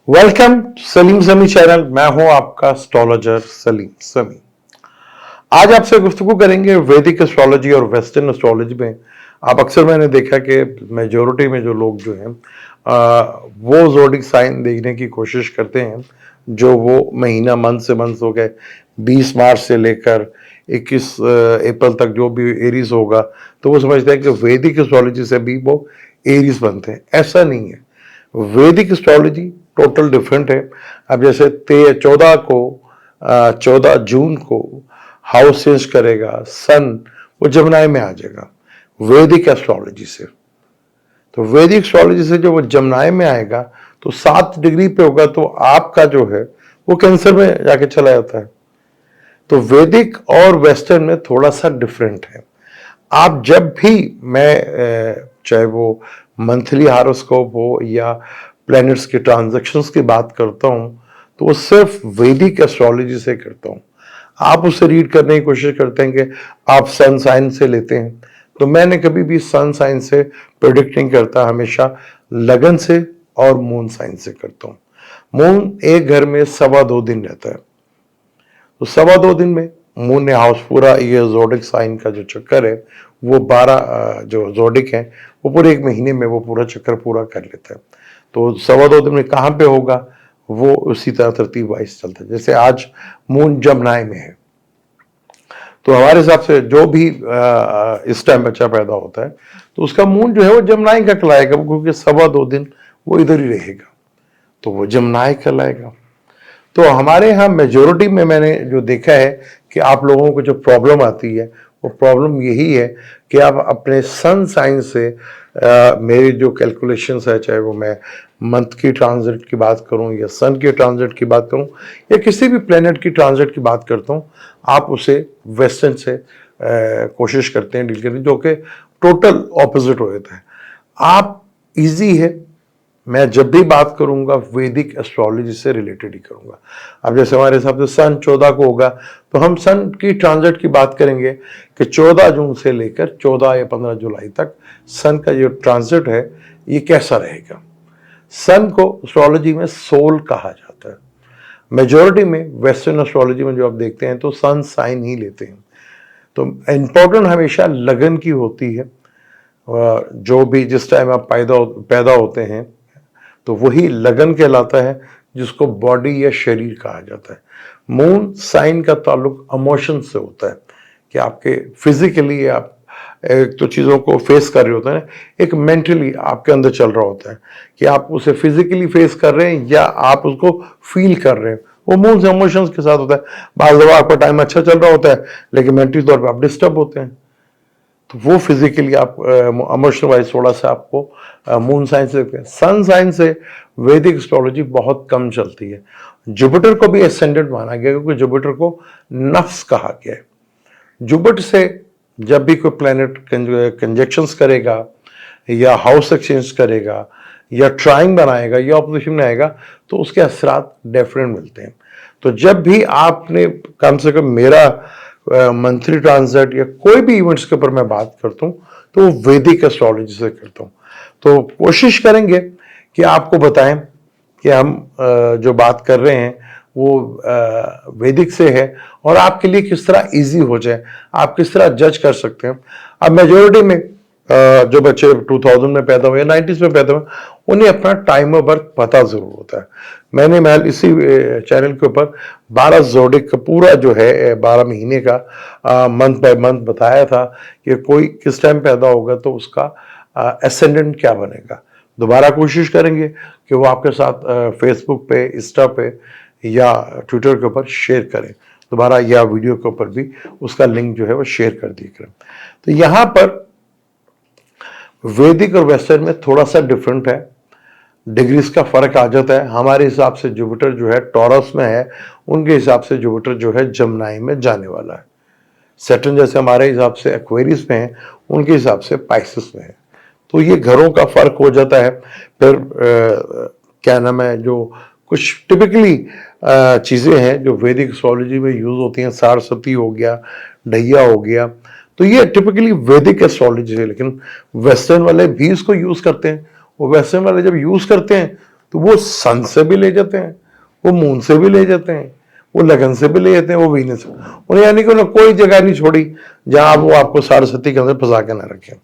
Welcome Salim समी channel. मैं हूं आपका एस्ट्रोलॉजर सलीम समी। आज आपसे गुफ्तगू करेंगे वैदिक एस्ट्रोलॉजी और वेस्टर्न एस्ट्रोलॉजी में। आप अक्सर मैंने देखा कि मेजोरिटी में जो लोग जो हैं वो ज़ोडिक साइन देखने की कोशिश करते हैं, जो वो महीना मंथ हो गए 20 मार्च से लेकर 21 अप्रैल तक जो भी एरीज होगा, तो वो समझते हैं कि वैदिक एस्ट्रोलॉजी से भी वो एरीज बनते हैं। ऐसा नहीं है। वैदिक एस्ट्रोलॉजी टोटल डिफरेंट है। अब जैसे 14 जून को हाउस चेंज करेगा, सन वो जमनाई में आ जाएगा वैदिक एस्ट्रोलॉजी से। तो वैदिक एस्ट्रोलॉजी से जो वो जमनाई में आएगा तो 7 डिग्री पे होगा, तो आपका जो है वो कैंसर में जाके चला जाता है। तो वैदिक और वेस्टर्न में थोड़ा सा डिफरेंट है। आप जब भी चाहे वो मंथली हारोस्कोप हो या प्लैनेट्स के ट्रांजैक्शंस की बात करता हूं, तो वो सिर्फ वैदिक एस्ट्रोलॉजी से करता हूं। आप उसे रीड करने की कोशिश करते हैं कि आप सन साइन से लेते हैं, तो मैंने कभी भी सन साइन से प्रेडिक्ट नहीं करता, हमेशा लगन से और मून साइन से करता हूं। मून एक घर में 2.25 दिन रहता है, तो 2.25 दिन में मून ने हाउस पूरा ये जोडिक साइन का जो चक्कर है वो 12 जो जोडिक है वो पूरे एक महीने में वो पूरा चक्कर पूरा कर लेता है। तो 2.25 दिन में कहाँ पे होगा वो उसी तरह तरतीब वाइज चलता है। जैसे आज मून जमनाई में है, तो हमारे हिसाब से जो भी इस टाइम बच्चा पैदा होता है तो उसका मून जो है वो जमनाई का कहलाएगा, क्योंकि 2.25 दिन वो इधर ही रहेगा, तो वो जमनाई कहलाएगा। तो हमारे यहाँ मेजोरिटी में मैंने जो देखा है कि आप लोगों को जो प्रॉब्लम आती है वो प्रॉब्लम यही है कि आप अपने सन साइन से मेरी जो कैलकुलेशंस है, चाहे वो मैं मंथ की ट्रांजिट की बात करूं या सन की ट्रांजिट की बात करूं या किसी भी प्लेनेट की ट्रांजिट की बात करता हूं, आप उसे वेस्टर्न से कोशिश करते हैं डील करने, जो कि टोटल ऑपोजिट हो जाता है। आप इजी है, मैं जब भी बात करूंगा वैदिक एस्ट्रोलॉजी से रिलेटेड ही करूंगा। अब जैसे हमारे हिसाब से सन 14 को होगा, तो हम सन की ट्रांजिट की बात करेंगे कि 14 जून से लेकर 14 या 15 जुलाई तक सन का जो ट्रांजिट है ये कैसा रहेगा। सन को एस्ट्रोलॉजी में सोल कहा जाता है। मेजोरिटी में वेस्टर्न एस्ट्रोलॉजी में जो आप देखते हैं तो सन साइन ही लेते हैं। तो इंपॉर्टेंट हमेशा लगन की होती है। जो भी जिस टाइम आप पैदा होते हैं तो वही लगन कहलाता है, जिसको बॉडी या शरीर कहा जाता है। मून साइन का ताल्लुक इमोशन से होता है कि आपके फिजिकली आप एक तो चीज़ों को फेस कर रहे होते हैं, एक मेंटली आपके अंदर चल रहा होता है कि आप उसे फिजिकली फेस कर रहे हैं या आप उसको फील कर रहे हैं। वो मून से इमोशंस के साथ होता है। बार बार आपका टाइम अच्छा चल रहा होता है लेकिन मेंटली तौर पर आप डिस्टर्ब होते हैं, तो वो फिजिकली आप इमोशनल वाइज थोड़ा सा आपको मून साइन से देखते हैं। सन साइन से वैदिक एस्ट्रोलॉजी बहुत कम चलती है। जुपिटर को भी एसेंडेंट माना गया क्योंकि जुपिटर को नफ्स कहा गया है। जुपिटर से जब भी कोई प्लैनेट कंजक्शंस करेगा या हाउस एक्सचेंज करेगा या ट्राइंग बनाएगा या ऑपोजिशन में आएगा तो उसके असरात डेफिनेट मिलते हैं। तो जब भी आपने कम से कम मेरा मंथली ट्रांजिट या कोई भी इवेंट्स के ऊपर मैं बात करता हूं तो वो वैदिक एस्ट्रोलॉजी से करता हूं। तो कोशिश करेंगे कि आपको बताएं कि हम जो बात कर रहे हैं वो वैदिक से है और आपके लिए किस तरह इजी हो जाए, आप किस तरह जज कर सकते हैं। अब मेजोरिटी में जो बच्चे 2000 में पैदा हुए, 90s में पैदा हुए, उन्हें अपना टाइम ऑफ बर्थ पता जरूर होता है। मैंने महल इसी चैनल के ऊपर 12 जोडिक का पूरा जो है 12 महीने का मंथ बाय मंथ बताया था कि कोई किस टाइम पैदा होगा तो उसका एसेंडेंट क्या बनेगा। दोबारा कोशिश करेंगे कि वो आपके साथ फेसबुक पे, इंस्टा पे या ट्विटर के ऊपर शेयर करें दोबारा, या वीडियो के ऊपर भी उसका लिंक जो है वो शेयर कर दिया करें। तो यहाँ पर वैदिक और वेस्टर्न में थोड़ा सा डिफरेंट है, डिग्रीज का फर्क आ जाता है। हमारे हिसाब से जुपिटर जो है टॉरस में है, उनके हिसाब से जुपिटर जो है जमनाई में जाने वाला है। सैटर्न जैसे हमारे हिसाब से एक्वेरियस में है, उनके हिसाब से पाइसेस में है। तो ये घरों का फर्क हो जाता है। फिर क्या नाम है, जो कुछ टिपिकली चीज़ें हैं जो वैदिक एस्ट्रोलॉजी में यूज़ होती हैं, सारस्वती हो गया, ढैया हो गया, तो ये टिपिकली वैदिक एस्ट्रोलॉजी है। लेकिन वेस्टर्न वाले भी इसको यूज़ करते हैं। वो वेस्टर्न वाले जब यूज़ करते हैं तो वो सन से भी ले जाते हैं, वो मून से भी ले जाते हैं, वो लगन से भी ले जाते हैं, वो वीनस से। उन्हें यानी कि उन्हें कोई जगह नहीं छोड़ी जहां वो आपको सारस्वती के अंदर फंसा के ना रखें।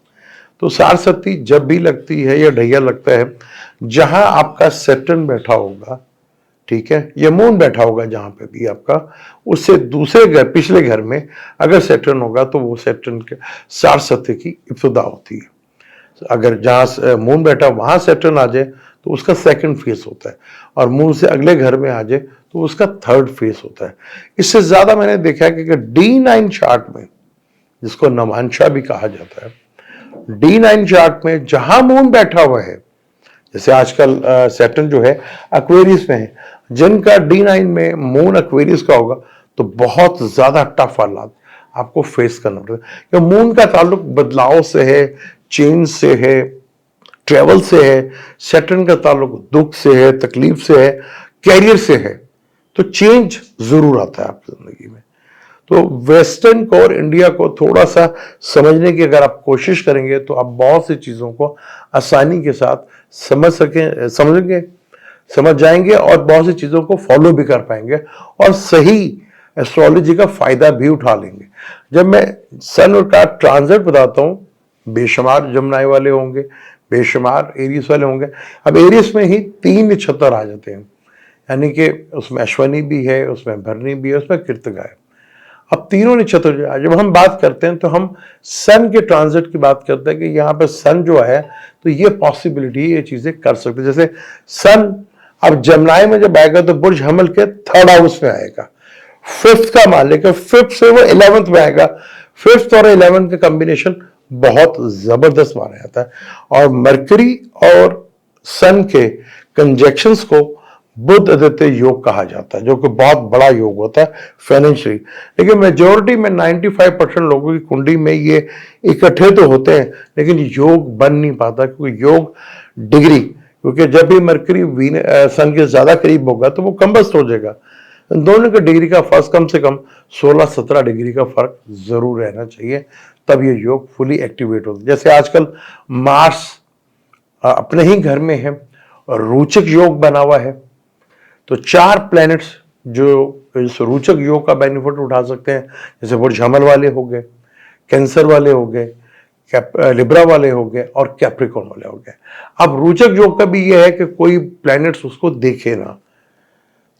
तो सारस्वती जब भी लगती है या ढैया लगता है जहां आपका सैटर्न बैठा होगा, ठीक है, या मून बैठा होगा जहां पे भी आपका, उससे दूसरे घर, पिछले घर में अगर सैटर्न होगा तो वो सैटर्न के सारस्वती की इब्तिदा होती है। अगर जहां मून बैठा वहां सैटर्न आ जाए तो उसका सेकंड फेस होता है, और मून से अगले घर में आ जाए तो उसका थर्ड फेस होता है। इससे ज्यादा मैंने देखा है कि D9 चार्ट में, जिसको नवांशा भी कहा जाता है, D9 चार्ट में जहां मून बैठा हुआ है, जैसे आजकल सैटर्न जो है एक्वेरियस में है, जिनका D9 में मून एक्वेरियस का होगा तो बहुत ज्यादा टफ हालात आपको फेस करना पड़ेगा, क्योंकि मून का ताल्लुक बदलाव से है, चेंज से है, ट्रेवल से है। सैटर्न का ताल्लुक दुख से है, तकलीफ से है, कैरियर से है। तो चेंज जरूर आता है आपकी जिंदगी में। तो वेस्टर्न को और इंडिया को थोड़ा सा समझने की अगर आप कोशिश करेंगे तो आप बहुत सी चीजों को आसानी के साथ समझ जाएंगे और बहुत सी चीजों को फॉलो भी कर पाएंगे और सही एस्ट्रोलॉजी का फायदा भी उठा लेंगे। जब मैं सन का ट्रांजिट बताता हूं, बेशुमार जमनाई वाले होंगे, बेशुमार एरियस वाले होंगे। अब एरियस में ही 3 नक्षत्र आ जाते हैं, यानी कि उसमें अश्वनी भी है, उसमें भरणी भी है, उसमें कृतिका है। अब तीनों नक्षत्र जब हम बात करते हैं तो हम सन के ट्रांजिट की बात करते हैं कि यहाँ पे सन जो है तो ये पॉसिबिलिटी, ये चीजें कर सकते हैं। जैसे सन अब जमनाई में जब आएगा तो बुर्ज हमल के 3rd हाउस में आएगा, 5th का मालिक है, 5th से वो 11th में आएगा। 5th और 11th का कॉम्बिनेशन बहुत जबरदस्त माना जाता है, और मरकरी और सन के कंजक्शंस को बुध आदित्य योग कहा जाता है, जो कि बहुत बड़ा योग होता है फाइनेंशियली। लेकिन मेजोरिटी में 95% लोगों की कुंडली में ये इकट्ठे तो होते हैं, लेकिन योग बन नहीं पाता, क्योंकि योग डिग्री, क्योंकि जब भी मरकरी सन के ज्यादा करीब होगा तो वो कम्बस्ट हो जाएगा। दोनों के डिग्री का फर्क कम से कम 16-17 डिग्री का फर्क जरूर रहना चाहिए, तब ये योग फुली एक्टिवेट होता है। जैसे आजकल मार्स अपने ही घर में है और रोचक योग बना हुआ है, तो 4 प्लैनेट्स जो इस रोचक योग का बेनिफिट उठा सकते हैं, जैसे बुर्ज हमल वाले हो गए, कैंसर वाले हो गए, लिब्रा वाले हो गए और कैप्रिकॉर्न वाले हो गए। अब रोचक योग का भी यह है कि कोई प्लैनेट्स उसको देखे ना,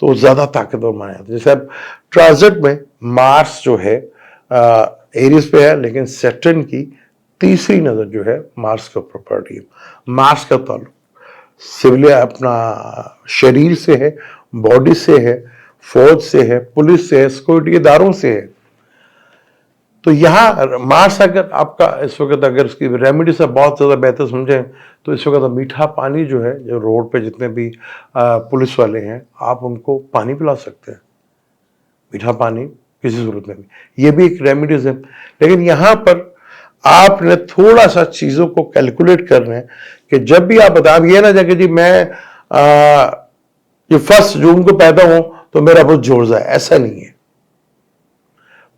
तो ज्यादा ताकतवर माना जाता है। जैसे अब ट्रांजिट में मार्स जो है एरियस पे है, लेकिन सैटर्न की तीसरी नजर जो है मार्स के ऊपर पड़ रही है। मार्स का ताल्लुक सिविलियन अपना शरीर से है, बॉडी से है, फौज से है, पुलिस से है, सिक्योरिटी इदारों से है। तो यहाँ मार्स अगर आपका इस वक्त अगर उसकी रेमेडी से बहुत ज़्यादा बेहतर समझें तो इस वक्त मीठा पानी जो है, जो रोड पे जितने भी पुलिस वाले हैं, आप उनको पानी पिला सकते हैं, मीठा पानी किसी सूरत में भी, ये भी एक रेमेडीज है। लेकिन यहाँ पर आपने थोड़ा सा चीज़ों को कैलकुलेट करना है कि जब भी आप बताएं, ये ना जाके जी मैं ये 1 जून को पैदा हूं तो मेरा बुध जोड़ जाए, ऐसा नहीं है।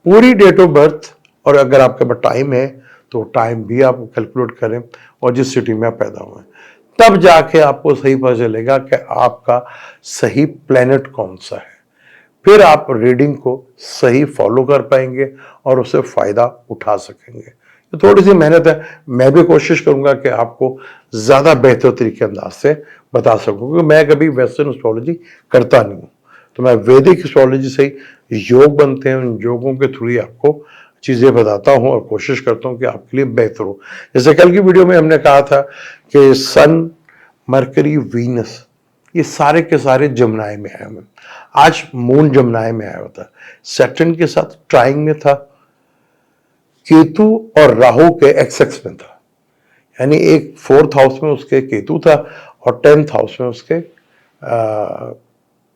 पूरी डेट ऑफ बर्थ, और अगर आपके पास टाइम है तो टाइम भी आप कैलकुलेट करें, और जिस सिटी में आप पैदा हुए तब जाके आपको सही पता चलेगा कि आपका सही प्लेनेट कौन सा है। फिर आप रीडिंग को सही फॉलो कर पाएंगे और उससे फायदा उठा सकेंगे। तो थोड़ी सी मेहनत है, मैं भी कोशिश करूंगा कि आपको ज्यादा बेहतर तरीके अंदाज से बता सकूं, क्योंकि मैं कभी वेस्टर्न एस्ट्रोलॉजी करता नहीं हूं, तो मैं वैदिक एस्ट्रोलॉजी से ही योग बनते हैं, उन योगों के थ्रू ही आपको चीजें बताता हूं और कोशिश करता हूं कि आपके लिए बेहतर हो। जैसे कल की वीडियो में हमने कहा था कि सन, मरकरी, वीनस ये सारे के सारे जमनाई में आए हुए। आज मून जमनाई में आया होता, सैटर्न के साथ ट्राइंग में था, केतु और राहु के एक्सेस में था, यानी एक 4th हाउस में उसके केतु था और 10th हाउस में उसके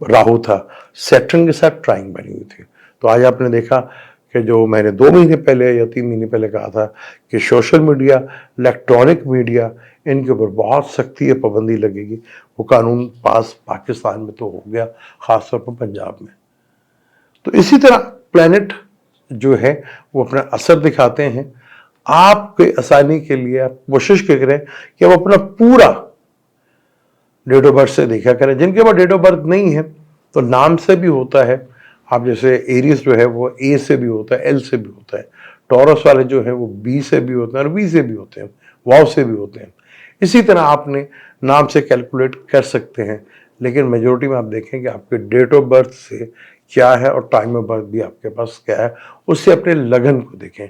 राहु था। सैटर्न के साथ ट्राइंग बनी हुई थी। तो आज आपने देखा कि जो मैंने 2 महीने पहले या 3 महीने पहले कहा था कि सोशल मीडिया, इलेक्ट्रॉनिक मीडिया, इनके ऊपर बहुत सख्ती है, पाबंदी लगेगी। वो कानून पास पाकिस्तान में तो हो गया, खासतौर पर पंजाब में। तो इसी तरह प्लैनेट जो है वो अपना असर दिखाते हैं। आपके आसानी के लिए आप कोशिश करें कि आप अपना पूरा डेट ऑफ बर्थ से देखा करें। जिनके पास डेट ऑफ बर्थ नहीं है तो नाम से भी होता है। आप जैसे एरीज जो है वो ए से भी होता है, एल से भी होता है। टॉरस वाले जो है वो बी से भी होते हैं और वी से भी होते हैं, वाव से भी होते हैं। इसी तरह आपने नाम से कैलकुलेट कर सकते हैं, लेकिन मेजोरिटी में आप देखें कि आपके डेट ऑफ बर्थ से क्या है और टाइम ऑफ बर्थ भी आपके पास क्या है, उससे अपने लगन को देखें।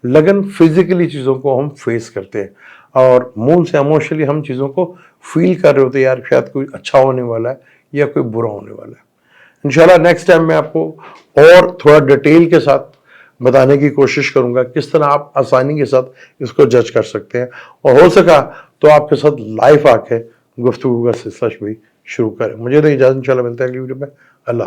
लगन फिजिकली चीज़ों को हम फेस करते हैं और मूल से इमोशनली हम चीज़ों को फील कर रहे होते हैं, यार शायद कोई अच्छा होने वाला है या कोई बुरा होने वाला है। इंशाल्लाह नेक्स्ट टाइम मैं आपको और थोड़ा डिटेल के साथ बताने की कोशिश करूंगा किस तरह आप आसानी के साथ इसको जज कर सकते हैं, और हो सका तो आपके साथ लाइव आके गुफ्तगू का सिलसिला भी शुरू करें। मुझे तो इजाज़त, इंशाल्लाह मिलता है अगली वीडियो में। अल्लाह।